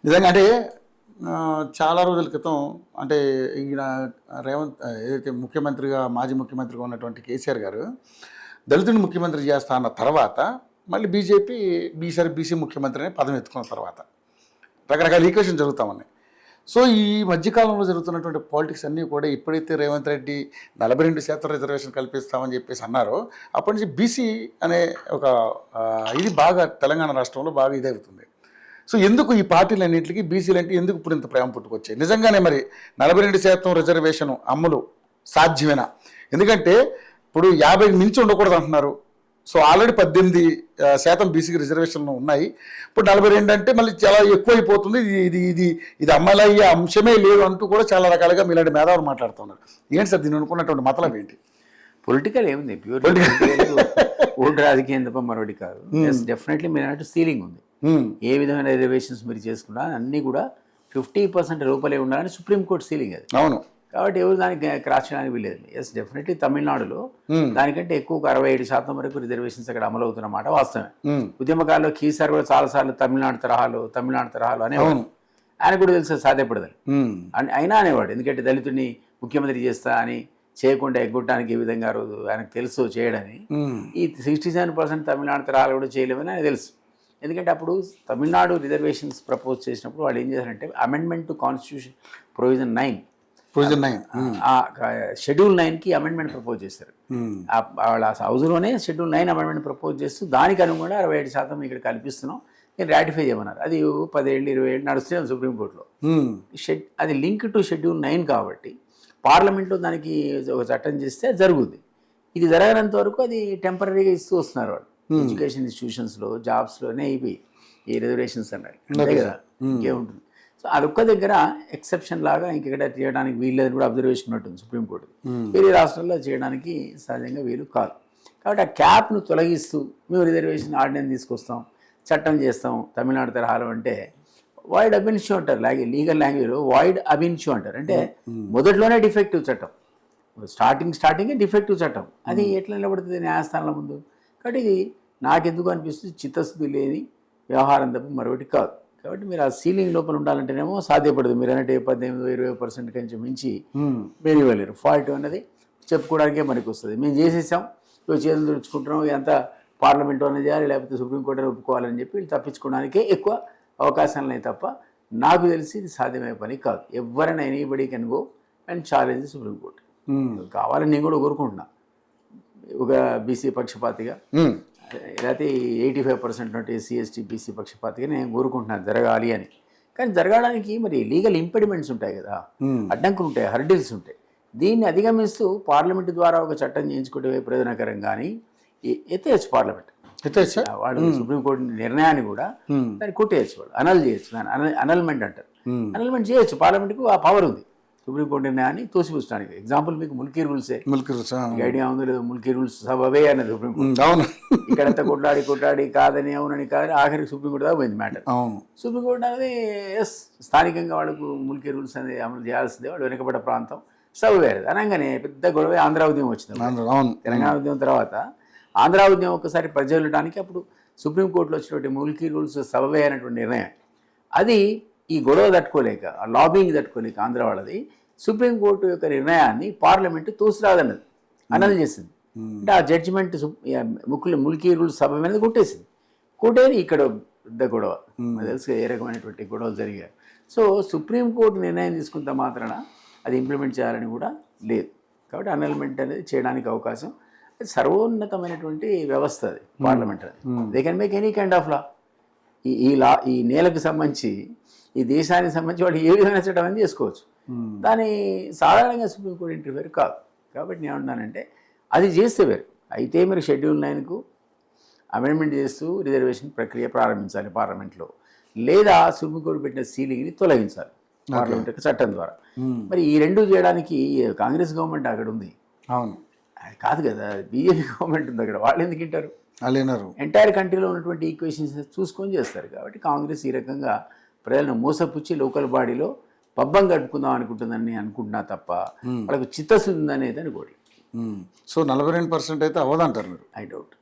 నిజంగా అంటే చాలా రోజుల క్రితం అంటే ఈయన రేవంత్ ఏదైతే ముఖ్యమంత్రిగా మాజీ ముఖ్యమంత్రిగా ఉన్నటువంటి కేసీఆర్ గారు దళితుని ముఖ్యమంత్రి చేస్తా అన్న తర్వాత మళ్ళీ బీజేపీ బీసీ ముఖ్యమంత్రి అనే పదం ఎత్తుకున్న తర్వాత రకరకాల ఈక్వేషన్ జరుగుతూ ఉన్నాయి. సో ఈ మధ్యకాలంలో జరుగుతున్నటువంటి పాలిటిక్స్ అన్నీ కూడా ఎప్పుడైతే రేవంత్ రెడ్డి 42% రిజర్వేషన్ కల్పిస్తామని చెప్పేసి అన్నారో అప్పటి నుంచి బీసీ అనే ఒక ఇది బాగా తెలంగాణ రాష్ట్రంలో బాగా ఇదవుతుంది. సో ఎందుకు ఈ పార్టీలన్నింటికి బీసీలు అంటే ఎందుకు ఇప్పుడు ఇంత ప్రేమ పుట్టుకొచ్చాయి? నిజంగానే మరి 42% రిజర్వేషన్ అమలు సాధ్యమేనా? ఎందుకంటే ఇప్పుడు 50 మించి ఉండకూడదు అంటున్నారు. సో ఆల్రెడీ 18% బీసీకి రిజర్వేషన్లు ఉన్నాయి. ఇప్పుడు 42 అంటే మళ్ళీ చాలా ఎక్కువైపోతుంది. ఇది ఇది ఇది అమలయ్యే అంశమే లేదు అంటూ కూడా చాలా రకాలుగా మీలాంటి మేధావులు మాట్లాడుతున్నారు. ఏంటి సార్ దీన్ని అనుకున్నటువంటి మతలం ఏంటి? పొలిటికల్ ఏముంది, ప్యూర్ ఓటు రాజకీయం తప్ప మరొకటి కాదు. డెఫినెట్లీ మీరు అన్నట్టు సీలింగ్ ఉంది. ఏ విధమైన రిజర్వేషన్స్ మీరు చేసుకున్నా అన్నీ కూడా 50% లోపలే ఉండాలని సుప్రీంకోర్టు సీలింగ్ అది. అవును. కాబట్టి ఎవరు దానికి క్రాస్ చేయడానికి వీలేదు. ఎస్, డెఫినెట్లీ తమిళనాడులో దానికంటే ఎక్కువ 67% వరకు రిజర్వేషన్స్ అక్కడ అమలు అవుతున్నమాట వాస్తవమే. ఉద్యమకాలంలో కేసీఆర్ కూడా చాలాసార్లు తమిళనాడు తరహాలు అనేవాడు. ఆయన కూడా తెలుసు సాధ్యపడదని, అయినా అనేవాడు. ఎందుకంటే దళితుడిని ముఖ్యమంత్రి చేస్తా అని చేయకుండా ఎగ్గొట్టడానికి ఏ విధంగా రోజు ఆయనకు తెలుసు చేయడని. ఈ 67% తమిళనాడు తరహాలు కూడా చేయలేమని ఆయన తెలుసు. ఎందుకంటే అప్పుడు తమిళనాడు రిజర్వేషన్స్ ప్రపోజ్ చేసినప్పుడు వాళ్ళు ఏం చేశారంటే amendment to constitution provision 9 schedule 9కి అమెండ్మెంట్ ప్రపోజ్ చేశారు. వాళ్ళ హౌస్లోనే షెడ్యూల్ 9 అమెండ్మెంట్ ప్రపోజ్ చేస్తూ దానికి అనుగుణంగా 67% ఇక్కడ కల్పిస్తున్నాం, నేను రాటిఫై చేయమన్నారు. అది 10 ఏళ్ళు 20 ఏళ్ళు నడుస్తుంది సుప్రీంకోర్టులో. అది లింక్ టు షెడ్యూల్ 9 కాబట్టి పార్లమెంట్లో దానికి ఒక చట్టం చేస్తే జరుగుద్ది. ఇది జరగనంత వరకు అది టెంపరీగా ఇస్తూ వస్తున్నారు వాళ్ళు. ఎడ్యుకేషన్ ఇన్స్టిట్యూషన్స్లో జాబ్స్లోనే అయిపోయి ఈ రిజర్వేషన్స్ అన్నారు అంతే కదా, ఇంకేముంటుంది. సో అదొక్క దగ్గర ఎక్సెప్షన్ లాగా ఇంకెక్కడ చేయడానికి వీల్లేదని కూడా అబ్జర్వేషన్ ఉన్నట్టుంది సుప్రీంకోర్టు. వేరే రాష్ట్రాల్లో చేయడానికి సహజంగా వీలు కాదు. కాబట్టి ఆ క్యాప్ను తొలగిస్తూ మేము రిజర్వేషన్ ఆర్డినెన్స్ తీసుకొస్తాం, చట్టం చేస్తాం తమిళనాడు తరహాలో అంటే వైడ్ అబిన్షు అంటారు. లీగల్ లాంగ్వేజ్లో వైడ్ అబిన్షు అంటారు. అంటే మొదట్లోనే డిఫెక్టివ్ చట్టం, స్టార్టింగే డిఫెక్టివ్ చట్టం. అది ఎట్లా నిలబడుతుంది న్యాయస్థానాల ముందు? కాబట్టి ఇది నాకెందుకు అనిపిస్తుంది చిత్తశుద్ధి లేని వ్యవహారం తప్ప మరొకటి కాదు. కాబట్టి మీరు ఆ సీలింగ్ లోపల ఉండాలంటేనేమో సాధ్యపడదు. మీరు అంటే 18-20% కంటే మించి మీరు ఇవ్వలేరు. 40 అన్నది చెప్పుకోవడానికే మనకి వస్తుంది. మేము చేసేసాం, చేతులు తుడుచుకుంటున్నాం, ఎంత పార్లమెంట్ అనేది చేయాలి లేకపోతే సుప్రీంకోర్టు ఒప్పుకోవాలని చెప్పి వీళ్ళు తప్పించుకోవడానికే ఎక్కువ అవకాశాలు ఉన్నాయి తప్ప నాకు తెలిసి ఇది సాధ్యమయ్యే పని కాదు. ఎవరైనా anybody can go and challenge supreme court. కావాలని నేను కూడా కోరుకుంటున్నా ఒక బీసీ పక్షపాతిగా, లేకపోతే 85% ఉన్నట్టు ఎస్సీ బీసీ పక్షపాతిగా నేను కోరుకుంటున్నాను జరగాలి అని. కానీ జరగడానికి మరి లీగల్ ఇంపెడిమెంట్స్ ఉంటాయి కదా, అడ్డంకులు ఉంటాయి, హర్డిల్స్ ఉంటాయి. దీన్ని అధిగమిస్తూ పార్లమెంటు ద్వారా ఒక చట్టం చేయించుకుంటే ప్రయోజనకరం. కానీ ఎత్తేయచ్చు పార్లమెంట్, వాళ్ళు సుప్రీంకోర్టు నిర్ణయాన్ని కూడా దాన్ని కొట్టేయచ్చు, వాళ్ళు అనల్ చేయొచ్చు. దాన్ని అనల్మెంట్ అంటారు. అనల్మెంట్ చేయొచ్చు, పార్లమెంట్కు ఆ పవర్ ఉంది సుప్రీంకోర్టు నిర్ణయాన్ని తోసిపుచ్చడానికి. ఎగ్జాంపుల్ మీకు ముల్కీ రూల్సే, ఐడియా ఉంది లేదు? ముల్కీ రూల్స్ సబవే అనేది సుప్రీంకోర్టు. అవును, ఇక్కడంతా కొట్లాడి కాదని అవునని కాదని ఆఖరికి సుప్రీంకోర్టు దాకా పోయింది మ్యాటర్. సుప్రీంకోర్టు అనేది ఎస్ స్థానికంగా వాళ్ళకు ముల్కీ రూల్స్ అనేది అమలు చేయాల్సిందే, వాళ్ళు వెనుకబడ్డ ప్రాంతం సబవే అనగానే పెద్ద గొడవ ఆంధ్ర ఉద్యమం వచ్చింది. తెలంగాణ ఉద్యమం తర్వాత ఆంధ్ర ఉద్యమం ఒక్కసారి ప్రజలడానికి అప్పుడు సుప్రీంకోర్టులో వచ్చినటువంటి ముల్కీ రూల్స్ సబవే అనేటువంటి నిర్ణయం. అది ఈ గొడవ తట్టుకోలేక, ఆ లాబింగ్ తట్టుకోలేక ఆంధ్ర వాళ్ళది సుప్రీంకోర్టు యొక్క నిర్ణయాన్ని పార్లమెంటు తోసిరాదన్నది, అనల్ చేసింది. అంటే ఆ జడ్జిమెంట్ ముల్కీ రూల్స్ సభ మీద కొట్టేసింది. కొట్టేది ఇక్కడ పెద్ద గొడవ, తెలుసు ఏ రకమైనటువంటి గొడవలు జరిగాయి. సో సుప్రీంకోర్టు నిర్ణయం తీసుకున్నంత మాత్రాన అది ఇంప్లిమెంట్ చేయాలని కూడా లేదు. కాబట్టి అనల్మెంట్ అనేది చేయడానికి అవకాశం, అది సర్వోన్నతమైనటువంటి వ్యవస్థ అది పార్లమెంట్. అది they can make any kind of law. ఈ నేలకు సంబంధించి ఈ దేశానికి సంబంధించి వాళ్ళు ఏ విధమైన చట్టం అని చేసుకోవచ్చు. దాని సాధారణంగా సుప్రీంకోర్టు ఇంటర్ఫియర్ కాదు. కాబట్టి నేను ఏమంటున్నానంటే అది చేస్తే వేరు. అయితే మీరు షెడ్యూల్ 9కు అమెండ్మెంట్ చేస్తూ రిజర్వేషన్ ప్రక్రియ ప్రారంభించాలి పార్లమెంట్లో, లేదా సుప్రీంకోర్టు పెట్టిన సీలింగ్ని తొలగించాలి పార్లమెంట్ యొక్క చట్టం ద్వారా. మరి ఈ రెండు చేయడానికి కాంగ్రెస్ గవర్నమెంట్ అక్కడ ఉంది. అవును, అది కాదు కదా, బీజేపీ గవర్నమెంట్ ఉంది అక్కడ. వాళ్ళు ఎందుకు వింటారు? ఎంటైర్ కంట్రీలో ఉన్నటువంటి ఈక్వేషన్స్ చూసుకొని చేస్తారు. కాబట్టి కాంగ్రెస్ ఈ రకంగా ప్రజలను మోసపుచ్చి లోకల్ బాడీలో పబ్బం గడుపుకుందాం అనుకుంటుందని అనుకుంటున్నా తప్ప వాళ్ళకు చిత్తశుద్ధి ఉందనేది అని కోరి. సో 42% అయితే అవ్వదంటారు మీరు? I doubt.